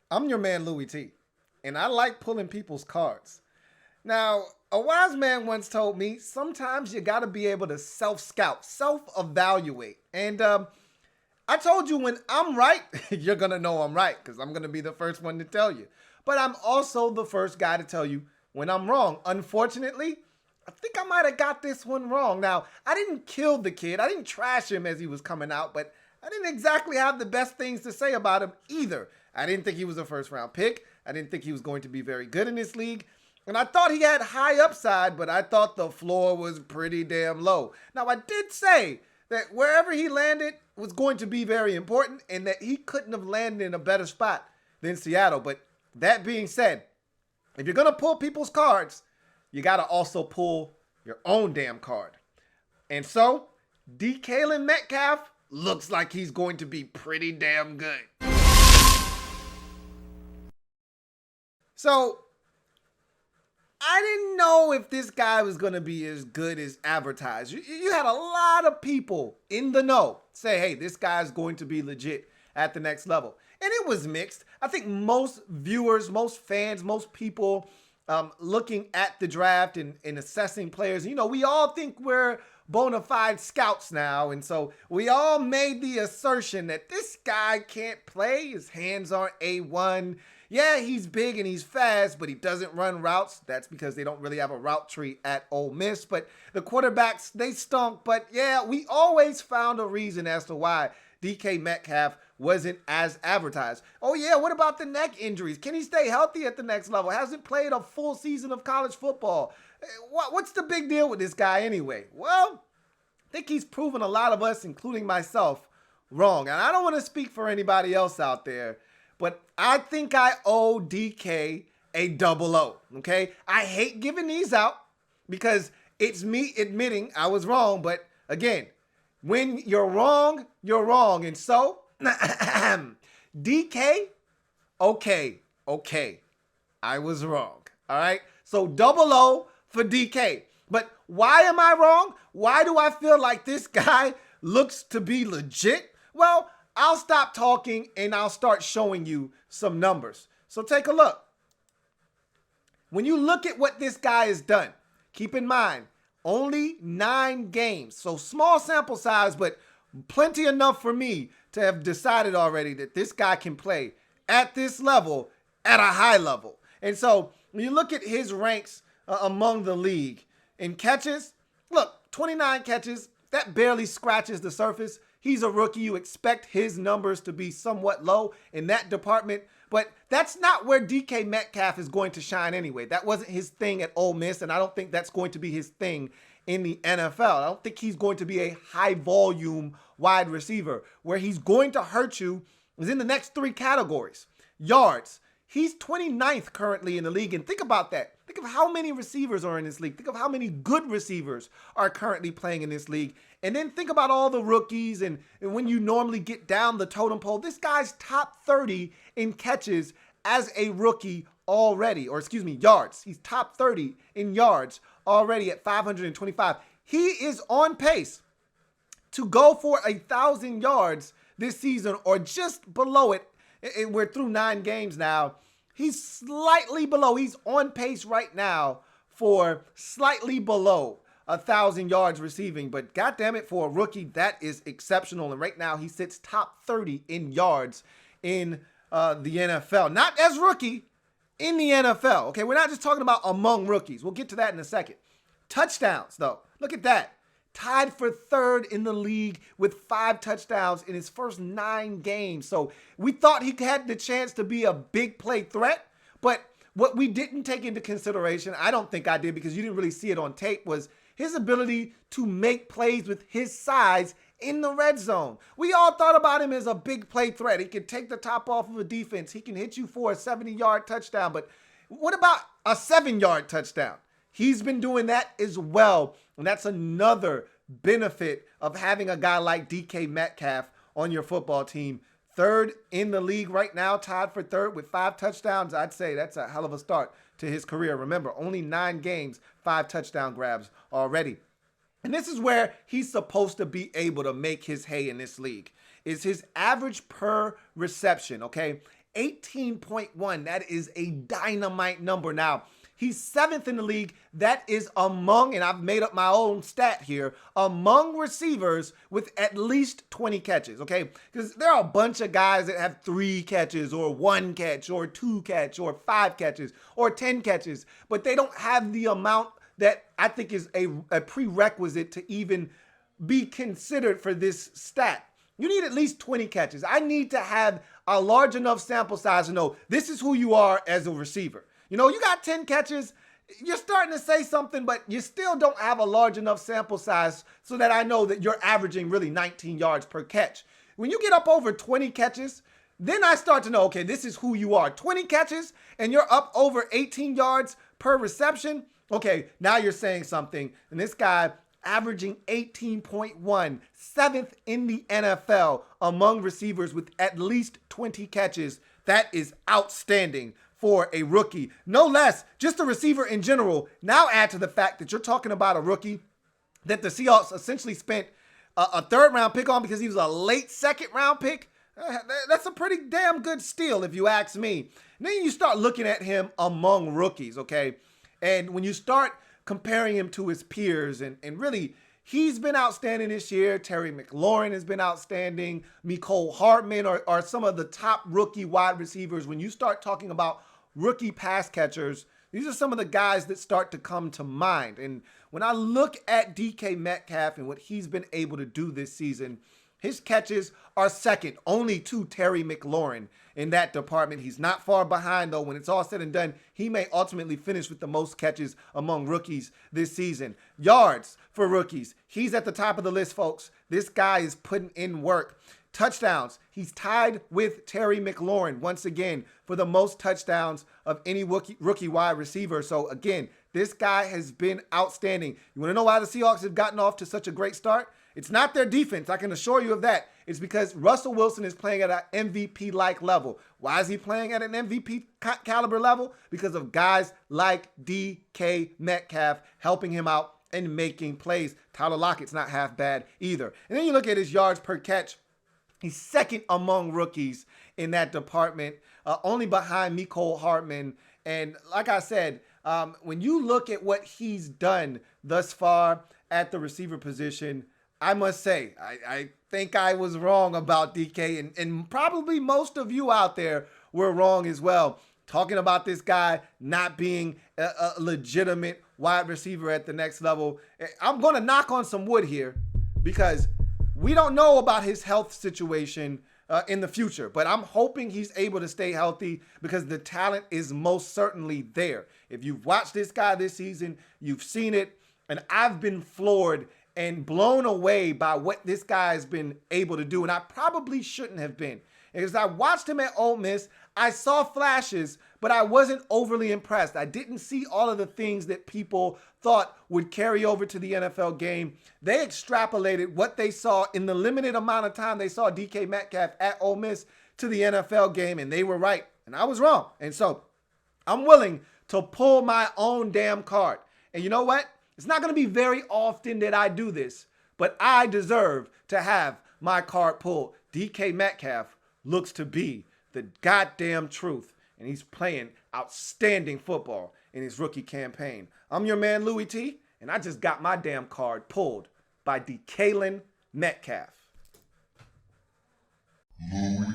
I'm your man, Louie T, and I like pulling people's cards. Now, a wise man once told me sometimes you got to be able to self scout, self evaluate. And I told you when I'm right, you're going to know I'm right because I'm going to be the first one to tell you. But I'm also the first guy to tell you when I'm wrong. Unfortunately, I think I might have got this one wrong. Now, I didn't kill the kid, I didn't trash him as he was coming out, but I didn't exactly have the best things to say about him either. I didn't think he was a first round pick. I didn't think he was going to be very good in this league. And I thought he had high upside, but I thought the floor was pretty damn low. Now, I did say that wherever he landed was going to be very important and that he couldn't have landed in a better spot than Seattle. But that being said, if you're going to pull people's cards, you got to also pull your own damn card. And so, DK Metcalf looks like he's going to be pretty damn good. So, I didn't know if this guy was going to be as good as advertised. You had a lot of people in the know say, hey, this guy's going to be legit at the next level. And it was mixed. I think most viewers, most fans, most people looking at the draft and assessing players, we all think we're bona fide scouts now. And so we all made the assertion that this guy can't play. His hands aren't A1. Yeah, he's big and he's fast, but he doesn't run routes. That's because they don't really have a route tree at Ole Miss. But the quarterbacks, they stunk. But yeah, we always found a reason as to why DK Metcalf wasn't as advertised. Oh yeah, what about the neck injuries? Can he stay healthy at the next level? Hasn't played a full season of college football. What's the big deal with this guy anyway? Well, I think he's proven a lot of us, including myself, wrong. And I don't want to speak for anybody else out there, but I think I owe DK a double O, okay? I hate giving these out because it's me admitting I was wrong. But again, when you're wrong, you're wrong. And so, DK, okay, I was wrong, all right? So double O for DK. But why am I wrong? Why do I feel like this guy looks to be legit? Well, I'll stop talking and I'll start showing you some numbers. So take a look. When you look at what this guy has done, keep in mind, only 9 games. So small sample size, but plenty enough for me to have decided already that this guy can play at this level, at a high level. And so when you look at his ranks among the league in catches, look, 29 catches, that barely scratches the surface. He's a rookie. You expect his numbers to be somewhat low in that department, but that's not where DK Metcalf is going to shine anyway. That wasn't his thing at Ole Miss, and I don't think that's going to be his thing in the NFL. I don't think he's going to be a high volume wide receiver. Where he's going to hurt you is in the next 3 categories. Yards. He's 29th currently in the league, and think about that. Think of how many receivers are in this league. Think of how many good receivers are currently playing in this league. And then think about all the rookies and when you normally get down the totem pole, this guy's top 30 in catches as a rookie already, or excuse me, yards. He's top 30 in yards already at 525. He is on pace to go for 1,000 yards this season or just below it. We're through 9 games now. He's slightly below. He's on pace right now for slightly below 1,000 yards receiving. But goddamn it, for a rookie, that is exceptional. And right now, he sits top 30 in yards in the NFL. Not as rookie, in the NFL. Okay, we're not just talking about among rookies. We'll get to that in a second. Touchdowns, though. Look at that. Tied for 3rd in the league with 5 touchdowns in his first 9 games. So we thought he had the chance to be a big play threat. But what we didn't take into consideration, I don't think I did because you didn't really see it on tape, was his ability to make plays with his size in the red zone. We all thought about him as a big play threat. He can take the top off of a defense. He can hit you for a 70-yard touchdown. But what about a 7-yard touchdown? He's been doing that as well. And that's another benefit of having a guy like DK Metcalf on your football team. 3rd in the league right now, tied for 3rd with 5 touchdowns. I'd say that's a hell of a start to his career. Remember, only 9 games, 5 touchdown grabs already. And this is where he's supposed to be able to make his hay in this league, is his average per reception, okay? 18.1. That is a dynamite number. Now, he's 7th in the league. That is among, and I've made up my own stat here, among receivers with at least 20 catches, okay? Because there are a bunch of guys that have 3 catches or 1 catch or 2 catch or 5 catches or 10 catches, but they don't have the amount that I think is a prerequisite to even be considered for this stat. You need at least 20 catches. I need to have a large enough sample size to know this is who you are as a receiver. You know, you got 10 catches, you're starting to say something, but you still don't have a large enough sample size so that I know that you're averaging really 19 yards per catch. When you get up over 20 catches, then I start to know, okay, this is who you are. 20 catches and you're up over 18 yards per reception. Okay, now you're saying something. And this guy averaging 18.1, 7th in the NFL among receivers with at least 20 catches. That is outstanding for a rookie. No less, just a receiver in general. Now add to the fact that you're talking about a rookie that the Seahawks essentially spent a 3rd round pick on because he was a late 2nd round pick. That's a pretty damn good steal if you ask me. And then you start looking at him among rookies, okay? And when you start comparing him to his peers, and really, he's been outstanding this year. Terry McLaurin has been outstanding. Mecole Hardman are some of the top rookie wide receivers. When you start talking about rookie pass catchers, these are some of the guys that start to come to mind. And when I look at DK Metcalf and what he's been able to do this season, his catches are second only to Terry McLaurin in that department. He's not far behind, though. When it's all said and done, he may ultimately finish with the most catches among rookies this season. Yards for rookies, he's at the top of the list, folks. This guy is putting in work. Touchdowns, he's tied with Terry McLaurin once again for the most touchdowns of any rookie wide receiver. So again, this guy has been outstanding. You want to know why the Seahawks have gotten off to such a great start? It's not their defense, I can assure you of that. It's because Russell Wilson is playing at an MVP-like level. Why is he playing at an MVP caliber level? Because of guys like DK Metcalf helping him out and making plays. Tyler Lockett's not half bad either. And then you look at his yards per catch. He's 2nd among rookies in that department, only behind Mecole Hardman. And like I said, when you look at what he's done thus far at the receiver position, I must say, I think I was wrong about DK, and probably most of you out there were wrong as well. Talking about this guy not being a legitimate wide receiver at the next level. I'm going to knock on some wood here because we don't know about his health situation in the future, but I'm hoping he's able to stay healthy because the talent is most certainly there. If you've watched this guy this season, you've seen it, and I've been floored and blown away by what this guy has been able to do. And I probably shouldn't have been. Because I watched him at Ole Miss, I saw flashes, but I wasn't overly impressed. I didn't see all of the things that people thought would carry over to the NFL game. They extrapolated what they saw in the limited amount of time they saw DK Metcalf at Ole Miss to the NFL game, and they were right, and I was wrong. And so I'm willing to pull my own damn card. And you know what? It's not going to be very often that I do this, but I deserve to have my card pulled. DK Metcalf looks to be the goddamn truth, and he's playing outstanding football in his rookie campaign. I'm your man, Louie T, and I just got my damn card pulled by DK Metcalf. Louie